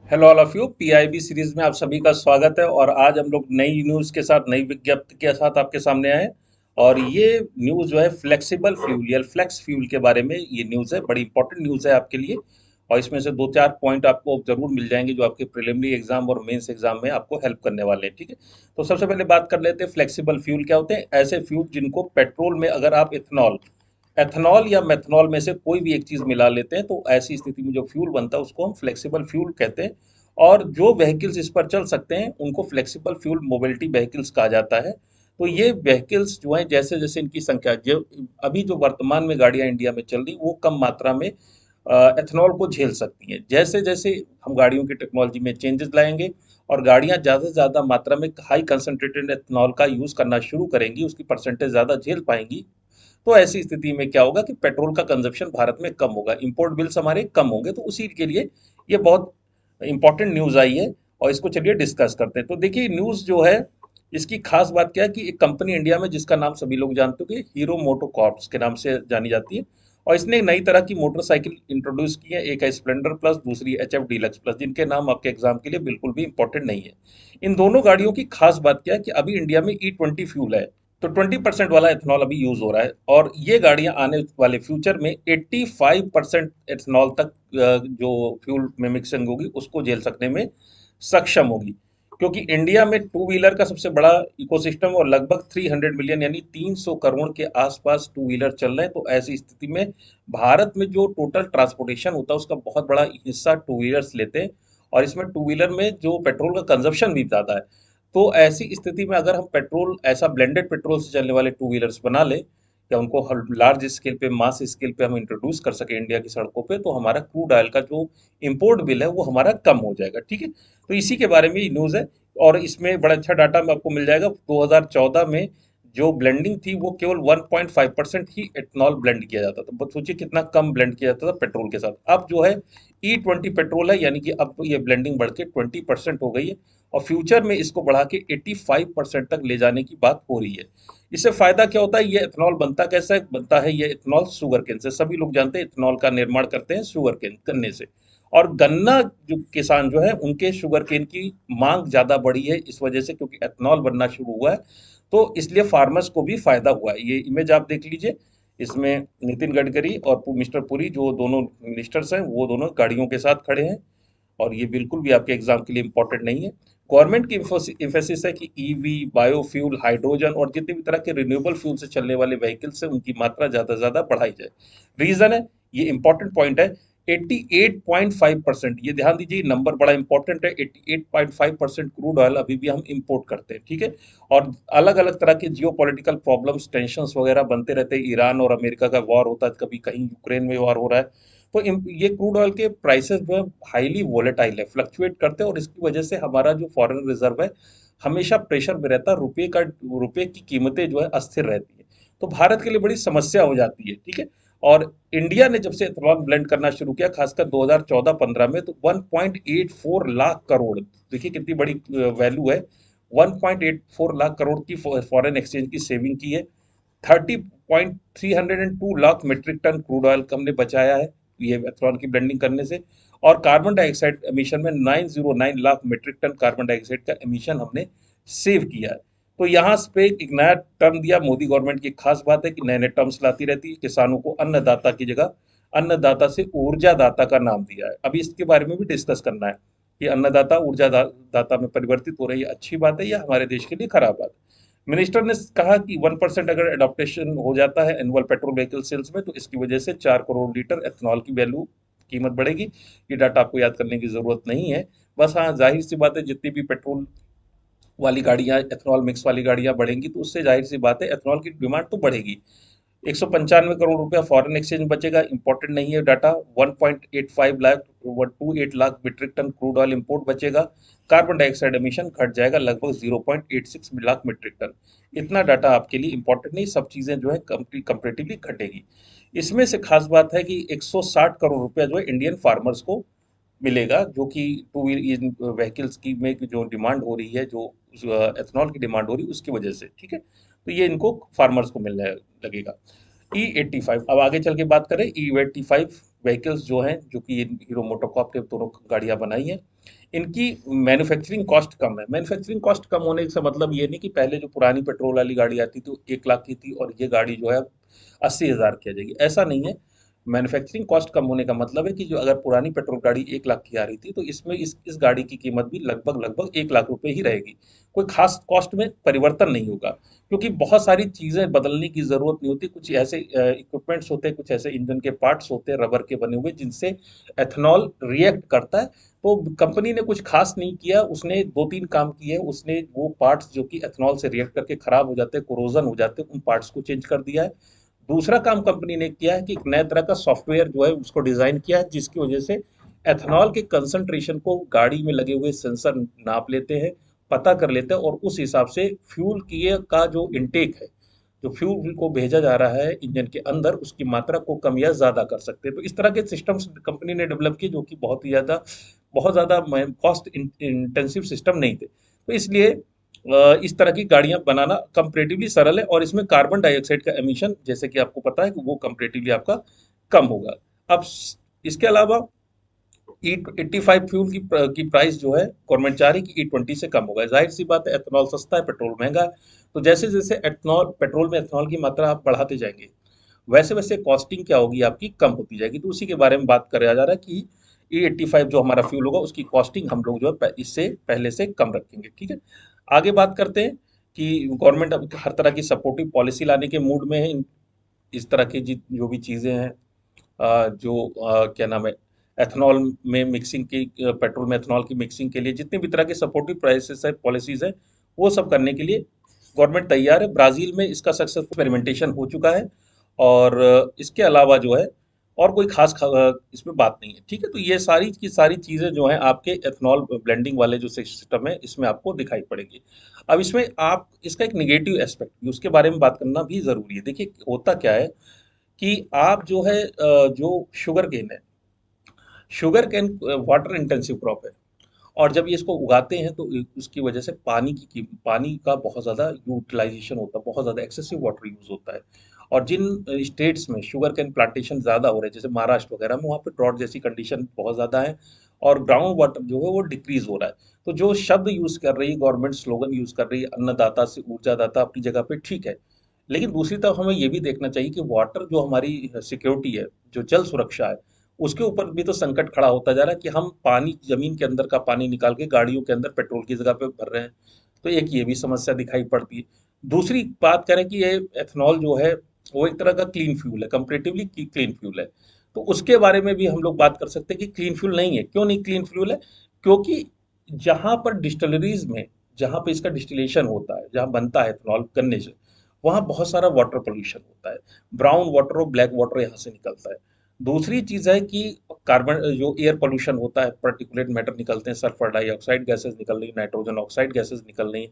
Hello all of you. PIB series में आप सभी का स्वागत है और आज हम लोग नई न्यूज़ के साथ नई विज्ञप्ति के साथ आपके सामने आए हैं। और ये न्यूज़ जो है फ्लेक्सिबल फ्यूल या फ्लेक्स फ्यूल के बारे में ये न्यूज़ है, बड़ी इंपॉर्टेंट न्यूज़ है आपके लिए। और इसमें से दो चार पॉइंट आपको जरूर मिल जाएंगे जो आपके प्रिलिमिनरी एग्जाम और मेंस एग्जाम में आपको हेल्प करने वाले हैं। ठीक है, तो सबसे पहले बात कर लेते हैं फ्लेक्सिबल फ्यूल क्या होते हैं। ऐसे फ्यूल जिनको पेट्रोल में अगर आप इथेनॉल एथेनॉल या मेथनॉल में से कोई भी एक चीज मिला लेते हैं तो ऐसी स्थिति में जो फ्यूल बनता है उसको हम फ्लेक्सिबल फ्यूल कहते हैं। और जो व्हीकल्स इस पर चल सकते हैं उनको फ्लेक्सिबल फ्यूल मोबिलिटी व्हीकल्स कहा जाता है। तो ये व्हीकल्स जो हैं जैसे जैसे इनकी संख्या जो अभी जो वर्तमान में गाड़ियां इंडिया में चल रही वो कम मात्रा में एथेनॉल को झेल सकती हैं। जैसे जैसे हम गाड़ियों की टेक्नोलॉजी में चेंजेस लाएंगे और गाड़ियां ज़्यादा से ज़्यादा मात्रा में हाई कंसनट्रेटेड एथेनॉल का यूज़ करना शुरू करेंगी, उसकी परसेंटेज ज़्यादा झेल पाएंगी। तो ऐसी स्थिति में क्या होगा कि पेट्रोल का कंजप्शन भारत में कम होगा, इंपोर्ट बिल्स हमारे कम होंगे। तो उसी के लिए ये बहुत इंपॉर्टेंट न्यूज़ आई है और इसको चलिए डिस्कस करते हैं। तो देखिए न्यूज़ जो है इसकी खास बात क्या है कि एक कंपनी इंडिया में जिसका नाम सभी लोग जानते हो कि हीरो मोटो कॉर्प्स के नाम से जानी जाती है। और इसने एक नई तरह की मोटरसाइकिल इंट्रोड्यूस की है, एक है स्प्लेंडर प्लस, दूसरी एच एफ डीलक्स प्लस, जिनके नाम आपके एग्जाम के लिए बिल्कुल भी इंपॉर्टेंट नहीं है। इन दोनों गाड़ियों की खास बात क्या है कि अभी इंडिया में E20 फ्यूल है, तो 20% वाला एथेनॉल अभी यूज हो रहा है। और ये गाड़ियां आने वाले फ्यूचर में 85% एथेनॉल तक जो फ्यूल में मिक्सिंग होगी उसको झेल सकने में सक्षम होगी। क्योंकि इंडिया में टू व्हीलर का सबसे बड़ा इकोसिस्टम और लगभग 300 मिलियन यानी 300 करोड़ के आसपास टू व्हीलर चल रहे हैं। तो ऐसी स्थिति में भारत में जो टोटल ट्रांसपोर्टेशन होता है उसका बहुत बड़ा हिस्सा टू व्हीलर्स लेते हैं। और इसमें टू व्हीलर में जो पेट्रोल का कंजप्शन भी ज़्यादा है। तो ऐसी स्थिति में अगर हम पेट्रोल ऐसा ब्लेंडेड पेट्रोल से चलने वाले टू व्हीलर्स बना लें या उनको लार्ज स्केल पे मास स्केल पे हम इंट्रोड्यूस कर सके इंडिया की सड़कों पे, तो हमारा क्रूड ऑयल का जो इंपोर्ट बिल है वो हमारा कम हो जाएगा। ठीक है, तो इसी के बारे में ये न्यूज़ है। और इसमें बड़ा अच्छा डाटा में आपको मिल जाएगा। 2014 में जो ब्लेंडिंग थी वो केवल 1.5% ही एथनॉल ब्लेंड किया जाता था। बस सोचिए कितना कम ब्लेंड किया जाता था पेट्रोल के साथ। अब जो है E20 पेट्रोल है, यानी कि अब ये ब्लेंडिंग बढ़ के 20% हो गई है। और फ्यूचर में इसको बढ़ा के 85% तक ले जाने की बात हो रही है। इससे फायदा क्या होता है, ये इथेनॉल बनता कैसा है, बनता है ये इथेनॉल शुगर केन से। सभी लोग जानते हैं इथेनॉल का निर्माण करते हैं शुगर केन गन्ने से। और गन्ना जो किसान जो है उनके शुगर केन की मांग ज्यादा बढ़ी है इस वजह से, क्योंकि एथेनॉल बनना शुरू हुआ है। तो इसलिए फार्मर्स को भी फायदा हुआ है। ये इमेज आप देख लीजिए, इसमें नितिन गडकरी और मिस्टर पुरी जो दोनों मिनिस्टर्स हैं वो दोनों गाड़ियों के साथ खड़े हैं। और ये बिल्कुल भी आपके एग्जाम के लिए इंपॉर्टेंट नहीं है। गवर्नमेंट की इम्फोसिस है कि ईवी, बायोफ्यूल, हाइड्रोजन और जितने भी तरह के रिन्यूएबल फ्यूल से चलने वाले व्हीकल्स है उनकी मात्रा ज्यादा से ज्यादा बढ़ाई जाए। रीजन है, ये इंपॉर्टेंट पॉइंट है, 88.5%। ये ध्यान दीजिए, नंबर बड़ा इंपॉर्टेंट है। 88.5% क्रूड ऑयल अभी भी हम इंपोर्ट करते हैं। ठीक है, और अलग अलग तरह के जियो पॉलिटिकल प्रॉब्लम्स, टेंशन वगैरह बनते रहते हैं। ईरान और अमेरिका का वॉर होता है, कभी कहीं यूक्रेन में वॉर हो रहा है। तो ये क्रूड ऑयल के प्राइसेस जो है हाईली वोलेटाइल है, फ्लक्चुएट करते हैं। और इसकी वजह से हमारा जो फॉरेन रिजर्व है हमेशा प्रेशर में रहता है। रुपये की कीमतें जो है अस्थिर रहती है। तो भारत के लिए बड़ी समस्या हो जाती है। ठीक है, और इंडिया ने जब से एथेनॉल ब्लेंड करना शुरू किया खासकर 2014-15 में, तो 1.84 लाख करोड़, देखिए कितनी बड़ी वैल्यू है, 1.84 लाख करोड़ की फॉरेन एक्सचेंज की सेविंग की है। 30.302 lakh metric ton crude oil हमने बचाया है ये एथेनॉल की ब्लेंडिंग करने से। और कार्बन डाइऑक्साइड एमिशन में 909 lakh metric ton carbon dioxide का एमिशन हमने सेव किया है। तो यहाँ पे एक नया टर्म दिया मोदी गवर्नमेंट की। खास बात है कि नए नए टर्म्स लाती रहती है। किसानों को अन्नदाता की जगह अन्नदाता से ऊर्जा दाता का नाम दिया है। अभी इसके बारे में भी डिस्कस करना है कि अन्नदाता ऊर्जा दाता में परिवर्तित हो रही है, अच्छी बात है या हमारे देश के लिए खराब बात है। मिनिस्टर ने कहा कि 1% अगर एडॉप्टेशन हो जाता है एनुअल पेट्रोल व्हीकल सेल्स में, तो इसकी वजह से 4 करोड़ लीटर एथेनॉल की वैल्यू कीमत बढ़ेगी। ये डाटा आपको याद करने की जरूरत नहीं है। बस हाँ, जाहिर सी बात है जितनी भी पेट्रोल वाली गाड़ियां, एथेनॉल मिक्स वाली गाड़ियां बढ़ेंगी तो उससे जाहिर सी बात है एथेनॉल की डिमांड तो बढ़ेगी। 195 करोड़ रुपया फॉरेन एक्सचेंज बचेगा, इंपॉर्टेंट नहीं है data. 1.85 lakh 128 lakh metric ton crude oil import बचेगा। कार्बन डाइऑक्साइड एमिशन घट जाएगा लगभग 0.86 लाख मीट्रिक टन। इतना डाटा आपके लिए इंपॉर्टेंट नहीं, सब चीजें जो है कंपेरेटिवली घटेगी। इसमें से खास बात है कि 160 करोड़ रुपया जो है इंडियन फार्मर्स को मिलेगा, जो कि टू व्हील व्हीकल्स की में जो डिमांड हो रही है, जो एथेनॉल की डिमांड हो रही है उसकी वजह से। ठीक है, तो ये इनको फार्मर्स को मिलने लगेगा। E85, अब आगे चल के बात करें E85 व्हीकल्स जो हैं, जो कि हीरो मोटोकॉर्प के दोनों गाड़ियां बनाई हैं, इनकी मैन्युफैक्चरिंग कॉस्ट कम है। मैन्युफैक्चरिंग कॉस्ट कम होने से मतलब ये नहीं कि पहले जो पुरानी पेट्रोल वाली गाड़ी आती थी वो 1 लाख की थी और ये गाड़ी जो है 80,000 की आ जाएगी, ऐसा नहीं है। मैन्युफैक्चरिंग कॉस्ट कम होने का मतलब है कि जो अगर पुरानी पेट्रोल गाड़ी 1 लाख की आ रही थी तो इसमें इस गाड़ी की कीमत भी लगभग लगभग 1 लाख रुपए ही रहेगी। कोई खास कॉस्ट में परिवर्तन नहीं होगा, क्योंकि बहुत सारी चीज़ें बदलने की ज़रूरत नहीं होती। कुछ ऐसे इक्विपमेंट्स होते हैं, कुछ ऐसे इंजन के पार्ट्स होते हैं रबर के बने हुए जिनसे एथनॉल रिएक्ट करता है। तो कंपनी ने कुछ खास नहीं किया, उसने 2-3 काम किए। उसने वो पार्ट्स जो कि एथनॉल से रिएक्ट करके खराब हो जाते हैं, कोरोजन हो जाते हैं, उन पार्ट्स को चेंज कर दिया है। दूसरा काम कंपनी ने किया है कि एक नए तरह का सॉफ्टवेयर जो है उसको डिज़ाइन किया है, जिसकी वजह से एथनॉल के कंसंट्रेशन को गाड़ी में लगे हुए सेंसर नाप लेते हैं, पता कर लेते हैं, और उस हिसाब से फ्यूल की का जो इंटेक है, जो फ्यूल को भेजा जा रहा है इंजन के अंदर, उसकी मात्रा को कम या ज़्यादा कर सकते हैं। तो इस तरह के सिस्टम्स कंपनी ने डेवलप किए जो कि बहुत ज़्यादा कॉस्ट इंटेंसिव सिस्टम नहीं थे। तो इसलिए इस तरह की गाड़ियां बनाना कंपैरेटिवली सरल है, और इसमें कार्बन डाइऑक्साइड का एमिशन, जैसे कि आपको पता है, कि वो कंपैरेटिवली आपका कम होगा। अब इसके अलावा E85 फ्यूल की प्राइस जो है गवर्नमेंट चाह रही है कि E20 से कम होगा। जाहिर सी बात है, एथनॉल सस्ता है, पेट्रोल महंगा है। तो जैसे जैसे एथनॉल पेट्रोल में एथनॉल की मात्रा आप बढ़ाते जाएंगे, वैसे वैसे कॉस्टिंग क्या होगी आपकी, कम होती जाएगी। तो उसी के बारे में बात करा जा रहा है कि E85 जो हमारा फ्यूल होगा उसकी कॉस्टिंग हम लोग जो है इससे पहले से कम रखेंगे। ठीक है, आगे बात करते हैं कि गवर्नमेंट अब हर तरह की सपोर्टिव पॉलिसी लाने के मूड में है। इस तरह की जो भी चीज़ें हैं, क्या नाम है, एथनॉल में मिक्सिंग की, पेट्रोल में एथनॉल की मिक्सिंग के लिए जितनी भी तरह के सपोर्टिव प्राइसेस है, पॉलिसीज है, वो सब करने के लिए गवर्नमेंट तैयार है। ब्राज़ील में इसका सक्सेसफुल एक्सपेरिमेंटेशन हो चुका है, और इसके अलावा जो है और कोई खास इसमें बात नहीं है। ठीक है, तो ये सारी की सारी चीज़ें जो हैं आपके एथनॉल ब्लेंडिंग वाले जो सिस्टम है इसमें आपको दिखाई पड़ेगी। अब इसमें आप इसका एक नेगेटिव एस्पेक्ट भी, उसके बारे में बात करना भी ज़रूरी है। देखिए होता क्या है कि आप जो है जो शुगर केन है, sugar cane water intensive crop है, और जब ये इसको उगाते हैं तो उसकी वजह से पानी का बहुत ज़्यादा यूटिलाइजेशन होता है, बहुत ज़्यादा एक्सेसिव वाटर यूज़ होता है। और जिन स्टेट्स में शुगर केन प्लांटेशन ज़्यादा हो रहे हैं, जैसे महाराष्ट्र वगैरह में, वहाँ पे ड्रॉट जैसी कंडीशन बहुत ज़्यादा है, और ग्राउंड वाटर जो है वो डिक्रीज हो रहा है। तो जो शब्द यूज़ कर रही है गवर्नमेंट, स्लोगन यूज़ कर रही है, अन्नदाता से ऊर्जादाता, अपनी जगह पे ठीक है। लेकिन दूसरी तरफ हमें ये भी देखना चाहिए कि वाटर जो हमारी सिक्योरिटी है, जो जल सुरक्षा है, उसके ऊपर भी तो संकट खड़ा होता जा रहा है कि हम पानी, जमीन के अंदर का पानी निकाल के गाड़ियों के अंदर पेट्रोल की जगह पे भर रहे हैं। तो एक ये भी समस्या दिखाई पड़ती है। दूसरी बात करें कि ये एथनॉल जो है वो एक तरह का क्लीन फ्यूल है, कंपेरेटिवली क्लीन फ्यूल है। तो उसके बारे में भी हम लोग बात कर सकते हैं कि क्लीन फ्यूल नहीं है। क्यों नहीं क्लीन फ्यूल है? क्योंकि जहाँ पर डिस्टिलरीज में, जहाँ पे इसका डिस्टिलेशन होता है, जहाँ बनता है एथनॉल गन्ने से, वहाँ बहुत सारा वाटर पोल्यूशन होता है। ब्राउन वाटर और ब्लैक वाटर यहाँ से निकलता है। दूसरी चीज़ है कि कार्बन, जो एयर पोल्यूशन होता है, पार्टिकुलेट मैटर निकलते हैं, सल्फर डाइऑक्साइड गैसेस निकल रही, नाइट्रोजन ऑक्साइड गैसेस निकल रही,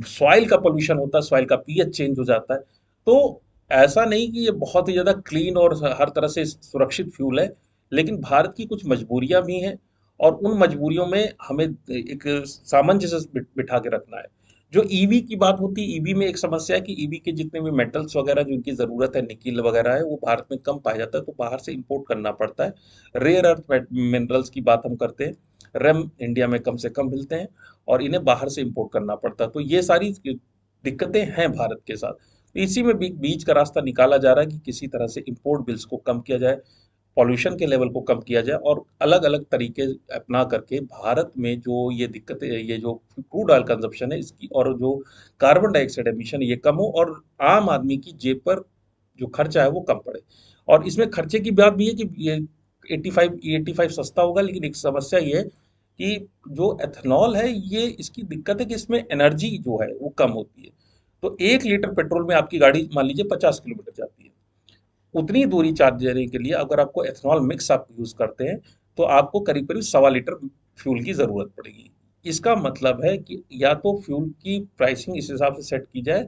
सॉइल का पोल्यूशन होता है, सॉइल का पीएच चेंज हो जाता है। तो ऐसा नहीं कि ये बहुत ही ज़्यादा क्लीन और हर तरह से सुरक्षित फ्यूल है, लेकिन भारत की कुछ मजबूरियां भी हैं, और उन मजबूरियों में हमें एक सामंजस्य बिठा के रखना है। जो ईवी की बात होती है, ईवी में एक समस्या है कि ईवी के जितने भी मेटल्स वगैरह जिनकी ज़रूरत है, निकिल वगैरह है, वो भारत में कम पाया जाता है, तो बाहर से इंपोर्ट करना पड़ता है। रेयर अर्थ मिनरल्स की बात हम करते हैं, रेम इंडिया में कम से कम मिलते हैं, और इन्हें बाहर से इंपोर्ट करना पड़ता है। तो ये सारी दिक्कतें हैं भारत के साथ। तो इसी में बीच का रास्ता निकाला जा रहा है कि किसी तरह से इंपोर्ट बिल्स को कम किया जाए, पॉल्यूशन के लेवल को कम किया जाए, और अलग अलग तरीके अपना करके भारत में जो ये दिक्कतें, ये जो क्रूड ऑयल कंजप्शन है इसकी, और जो कार्बन डाइऑक्साइड एमिशन, ये कम हो, और आम आदमी की जेब पर जो खर्चा है वो कम पड़े। और इसमें खर्चे की बात भी है कि ये 85 सस्ता होगा, लेकिन एक समस्या ये है कि जो एथनॉल है, ये इसकी दिक्कत है कि इसमें एनर्जी जो है वो कम होती है। तो 1 लीटर पेट्रोल में आपकी गाड़ी मान लीजिए 50 किलोमीटर जाती है। उतनी दूरी चार्ज देने के लिए अगर आपको एथनॉल मिक्स आप यूज़ करते हैं, तो आपको करीब करीब 1.25 लीटर फ्यूल की ज़रूरत पड़ेगी। इसका मतलब है कि या तो फ्यूल की प्राइसिंग इस हिसाब से सेट की जाए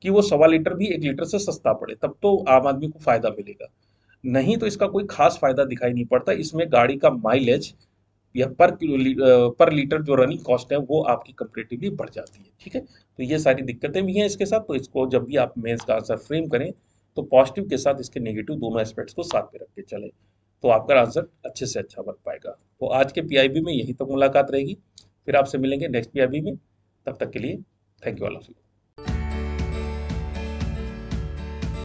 कि वो 1.25 लीटर भी 1 लीटर से सस्ता पड़े, तब तो आम आदमी को फ़ायदा मिलेगा। नहीं तो इसका कोई खास फ़ायदा दिखाई नहीं पड़ता। इसमें गाड़ी का माइलेज या पर लीटर जो रनिंग कॉस्ट है वो आपकी कंपेरेटिवली बढ़ जाती है। ठीक है, तो ये सारी दिक्कतें भी हैं इसके साथ। तो इसको जब भी आप मेंस का आंसर फ्रेम करें, तो पॉजिटिव के साथ इसके नेगेटिव दोनों एस्पेक्ट्स को साथ में रख के चलें। तो आपका आंसर अच्छे से अच्छा बन पाएगा। तो आज के पीआईबी में यहीं तक मुलाकात रहेगी, फिर आपसे मिलेंगे नेक्स्ट पीआईबी में। तब तक के लिए thank you all of you.